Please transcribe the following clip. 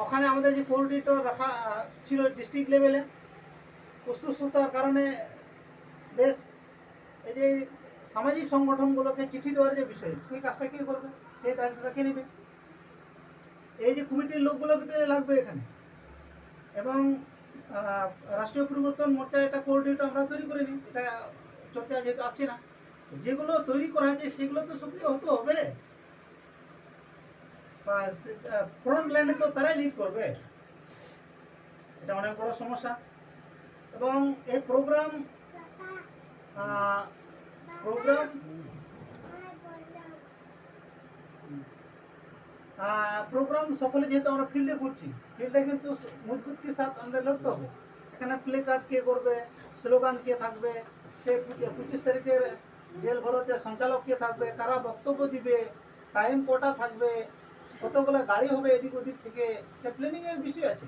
ওখানে আমাদের যে কোঅর্ডিনেটর রাখা ছিল ডিস্ট্রিক্ট লেভেলে, অসুস্থতার কারণে বেশ এই যে সামাজিক সংগঠনগুলোকে চিঠি দেওয়ার যে বিষয়, সেই কাজটা কে করবে, সেই দায়িত্বটা কে নেবে? এই যে কমিটির লোকগুলোকে তো লাগবে এখানে। এবং রাষ্ট্রীয় পরিবর্তন মোর্চার একটা কোঅর্ডিনেটর আমরা তৈরি করে নিই, এটা চর্চা যেহেতু আসছে না, যেগুলো তৈরি করা হয়েছে সেগুলো তো সক্রিয় হতে হবে। ফ্রন্ট লাইনে তো তারাই লিড করবে, এটা অনেক বড় সমস্যা। এবং এই প্রোগ্রাম প্রোগ্রাম সফলে যেহেতু আমরা ফিল্ডে করছি, ফিল্ডে কিন্তু মজবুত কি সাথ আমাদের লড়তে হবে। এখানে প্লে কার্ড কে করবে, স্লোগান কে থাকবে, সে 25 তারিখের জেল ভরতের সঞ্চালক কে থাকবে, কারা বক্তব্য দিবে, টাইম কটা থাকবে, কতগুলো গাড়ি হবে এদিক ওদিক থেকে, সে প্ল্যানিং এর বিষয় আছে।